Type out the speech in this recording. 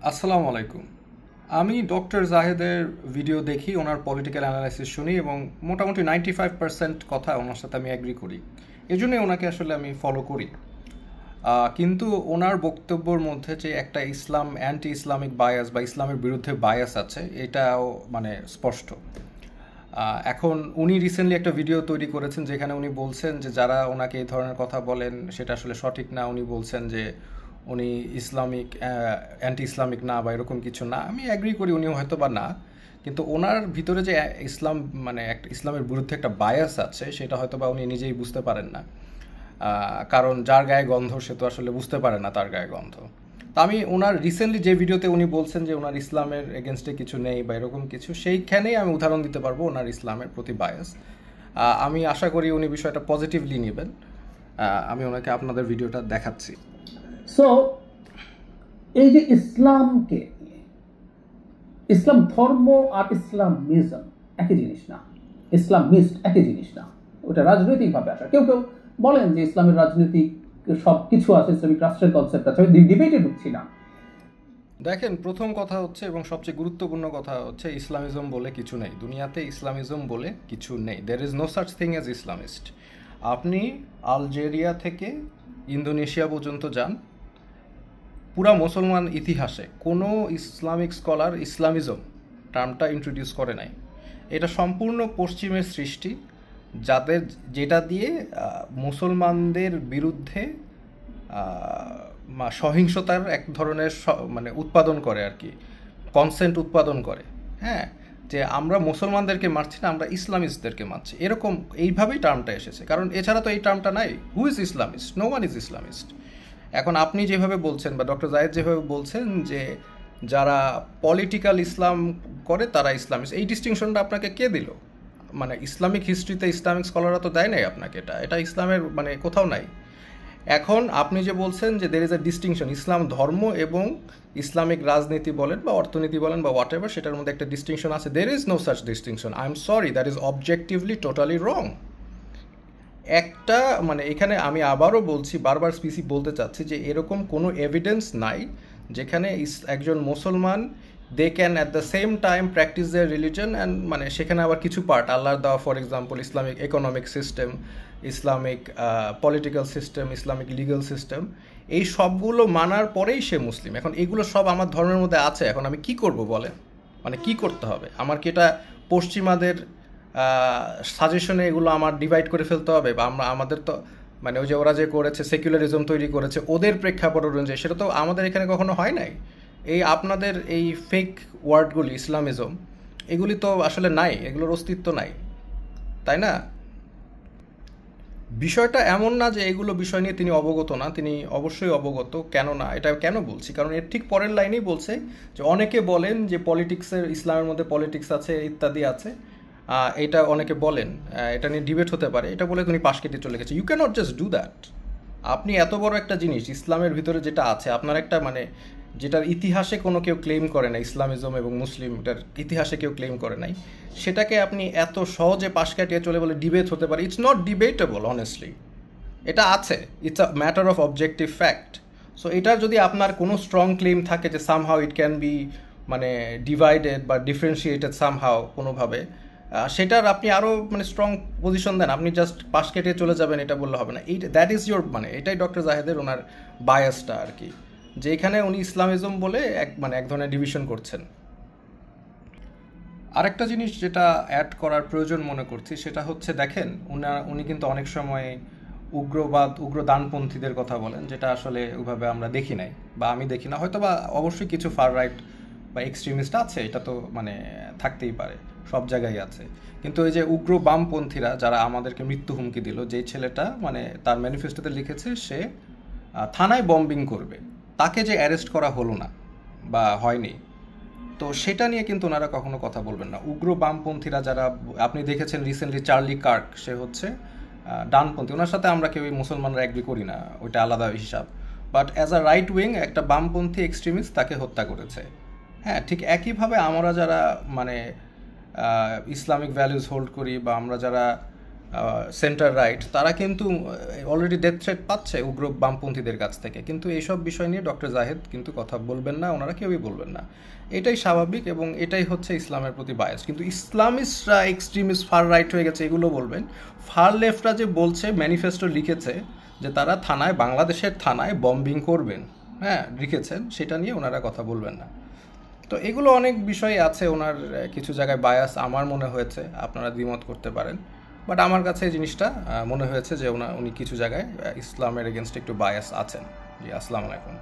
আসসালামু আলাইকুম। আমি ডক্টর জাহেদের ভিডিও দেখি, ওনার পলিটিক্যাল অ্যানালাইসিস শুনি এবং মোটামুটি 95% কথা ওনার সাথে আমি অ্যাগ্রি করি। এজন্যই ওনাকে আসলে আমি ফলো করি। কিন্তু ওনার বক্তব্যের মধ্যে যে একটা অ্যান্টি ইসলামিক বায়াস বা ইসলামের বিরুদ্ধে বায়াস আছে, এটাও মানে স্পষ্ট। এখন উনি রিসেন্টলি একটা ভিডিও তৈরি করেছেন যেখানে উনি বলছেন যে যারা ওনাকে এই ধরনের কথা বলেন সেটা আসলে সঠিক না। উনি বলছেন যে উনি অ্যান্টি ইসলামিক না বা এরকম কিছু না। আমি অ্যাগ্রি করি উনি হয়তো বা না, কিন্তু ওনার ভিতরে যে ইসলাম মানে একটা ইসলামের বিরুদ্ধে একটা বায়াস আছে সেটা হয়তো বা উনি নিজেই বুঝতে পারেন না। কারণ যার গায়ে গন্ধ সে তো আসলে বুঝতে পারে না তার গায়ে গন্ধ। তা আমি ওনার রিসেন্টলি যে ভিডিওতে উনি বলছেন যে ওনার ইসলামের এগেনস্টে কিছু নেই বা এরকম কিছু, সেইখানেই আমি উদাহরণ দিতে পারবো ওনার ইসলামের প্রতি বায়াস। আমি আশা করি উনি বিষয়টা পজিটিভলি নেবেন। আমি ওনাকে আপনাদের ভিডিওটা দেখাচ্ছি। সো এই যে ইসলামকে নিয়ে, ইসলাম ধর্ম আর ইসলামিজম একই জিনিস না, ইসলামিস্ট একই জিনিস না। ওটা রাজনৈতিকভাবে আসা। কেউ কেউ বলেন যে ইসলামের রাজনৈতিক সব কিছু আছে, ইসলামিক রাষ্ট্রের কনসেপ্ট আছে। ডিবেটে ঢুকছি না। দেখেন, প্রথম কথা হচ্ছে এবং সবচেয়ে গুরুত্বপূর্ণ কথা হচ্ছে ইসলামিজম বলে কিছু নেই দুনিয়াতে। ইসলামিজম বলে কিছু নেই। There is no such thing as Islamist. আপনি আলজেরিয়া থেকে ইন্দোনেশিয়া পর্যন্ত যান, পুরা মুসলমান ইতিহাসে কোনো ইসলামিক স্কলার ইসলামিজম টার্মটা ইন্ট্রোডিউস করে নাই। এটা সম্পূর্ণ পশ্চিমের সৃষ্টি, যেটা দিয়ে মুসলমানদের বিরুদ্ধে সহিংসতার এক ধরনের মানে উৎপাদন করে আর কি, কনসেন্ট উৎপাদন করে। হ্যাঁ, যে আমরা মুসলমানদেরকে মারছি না, আমরা ইসলামিস্টদেরকে মারছি, এরকম এইভাবেই টার্মটা এসেছে। কারণ এছাড়া তো এই টার্মটা নাই। Who is Islamist? No one is Islamist. এখন আপনি যেভাবে বলছেন বা ডক্টর জায়েদ যেভাবে বলছেন যে যারা পলিটিক্যাল ইসলাম করে তারা ইসলামিস্ট, এই ডিস্টিংশনটা আপনাকে কে দিল? মানে ইসলামিক হিস্ট্রিতে ইসলামিক স্কলাররা তো দেয় নাই আপনাকে। এটা ইসলামের মানে কোথাও নাই। এখন আপনি যে বলছেন যে দের ইজ এ ডিস্টিংশন, ইসলাম ধর্ম এবং ইসলামিক রাজনীতি বলেন বা অর্থনীতি বলেন বা হোয়াট এভার, সেটার মধ্যে একটা ডিস্টিংশন আছে। There is no such distinction. I am sorry, that is objectively totally wrong. একটা মানে এখানে আমি আবারও বলছি, বারবার স্পিসি বলতে চাচ্ছি যে এরকম কোনো এভিডেন্স নাই যেখানে একজন মুসলমান they can at the same time practice their religion and মানে সেখানে আবার কিছু পার্ট আল্লাহর দেওয়া, for example Islamic economic system, Islamic political system, Islamic legal system, এই সবগুলো মানার পরেই সে মুসলিম। এখন এগুলো সব আমার ধর্মের মধ্যে আছে। এখন আমি কি করব বলেন? মানে কি করতে হবে আমার? কি এটা পশ্চিমাদের সাজেশনে এগুলো আমার ডিভাইড করে ফেলতে হবে? বা আমাদের তো মানে ওই যে ওরা যে করেছে সেকুলারিজম তৈরি করেছে ওদের প্রেক্ষাপট অনুযায়ী, সেটা তো আমাদের এখানে কখনো হয় নাই। এই আপনাদের এই ফেক ওয়ার্ডগুলি ইসলামিজম, এগুলি তো আসলে নাই, এগুলোর অস্তিত্ব নাই, তাই না? বিষয়টা এমন না যে এগুলো বিষয় নিয়ে তিনি অবগত না, তিনি অবশ্যই অবগত। কেন না, এটা কেন বলছি? কারণ এর ঠিক পরের লাইনেই বলছে যে অনেকে বলেন যে পলিটিক্সের, ইসলামের মধ্যে পলিটিক্স আছে ইত্যাদি আছে। এটা অনেকে বলেন, এটা নিয়ে ডিবেট হতে পারে, এটা বলে তিনি পাশ কেটে চলে গেছে। You can't just do that. আপনি এত বড় একটা জিনিস ইসলামের ভিতরে যেটা আছে, আপনার একটা মানে যেটার ইতিহাসে কোনো কেউ ক্লেম করে না, ইসলামিজম এবং মুসলিম, এটার ইতিহাসে কেউ ক্লেম করে নাই, সেটাকে আপনি এত সহজে পাশ কাটিয়ে চলে বলে ডিবেট হতে পারে। It's not debatable honestly. এটা আছে, it's a matter of objective fact. So এটার যদি আপনার কোনো স্ট্রং ক্লেম থাকে যে সামহাও ইট ক্যান বি মানে ডিভাইডেড বা ডিফারেন্সিয়েটেড সামহাও কোনোভাবে, সেটার আপনি আরও মানে স্ট্রং পজিশন দেন। আপনি জাস্ট পাশ কেটে চলে যাবেন এটা বললে হবে না। দ্যাট ইজ ইয়োর মানে এটাই ডক্টর জাহেদের ওনার বায়াসটা আর কি, যে এখানে উনি ইসলামিজম বলে এক ধরনের ডিভিশন করছেন। আরেকটা জিনিস যেটা অ্যাড করার প্রয়োজন মনে করছি সেটা হচ্ছে, দেখেন উনি কিন্তু অনেক সময় উগ্র ডানপন্থীদের কথা বলেন, যেটা আসলে ওইভাবে আমরা দেখি নাই বা আমি দেখি না। হয়তো বা অবশ্যই কিছু ফার রাইট বা এক্সট্রিমিস্ট আছে, এটা তো মানে থাকতেই পারে, সব জায়গায় আছে। কিন্তু ওই যে উগ্র বামপন্থীরা যারা আমাদেরকে মৃত্যু হুমকি দিল, যেই ছেলেটা মানে তার ম্যানিফেস্টোতে লিখেছে সে থানায় বম্বিং করবে, তাকে যে অ্যারেস্ট করা হলো না বা হয়নি, তো সেটা নিয়ে কিন্তু ওনারা কখনো কথা বলবেন না। উগ্র বামপন্থীরা যারা আপনি দেখেছেন রিসেন্টলি, চার্লি কার্ক, সে হচ্ছে ডানপন্থী। ওনার সাথে আমরা কেউই মুসলমানরা এগ্রি করি না, ওইটা আলাদা হিসাব। But as a right wing একটা বামপন্থী এক্সট্রিমিস্ট তাকে হত্যা করেছে। হ্যাঁ, ঠিক একইভাবে আমরা যারা মানে ইসলামিক ভ্যালুজ হোল্ড করি বা আমরা যারা সেন্টার রাইট, তারা কিন্তু অলরেডি ডেথ থ্রেট পাচ্ছে উগ্র বামপন্থীদের কাছ থেকে, কিন্তু এইসব বিষয় নিয়ে ডক্টর জাহেদ কিন্তু কথা বলবেন না, ওনারা কেউই বলবেন না। এটাই স্বাভাবিক এবং এটাই হচ্ছে ইসলামের প্রতি বায়াস। কিন্তু ইসলামিস্টরা এক্সট্রিমিস্ট ফার রাইট হয়ে গেছে এগুলো বলবেন। ফার লেফটরা যে বলছে, ম্যানিফেস্টো লিখেছে যে তারা থানায়, বাংলাদেশের থানায় বম্বিং করবেন, হ্যাঁ লিখেছেন, সেটা নিয়ে ওনারা কথা বলবেন না। তো এগুলো অনেক বিষয় আছে, ওনার কিছু জায়গায় বায়াস আমার মনে হয়েছে, আপনারা দ্বিমত করতে পারেন, বাট আমার কাছে এই জিনিসটা মনে হয়েছে যে উনি কিছু জায়গায় ইসলামের এগেনস্টে একটু বায়াস আছেন। জি, আসসালামু আলাইকুম।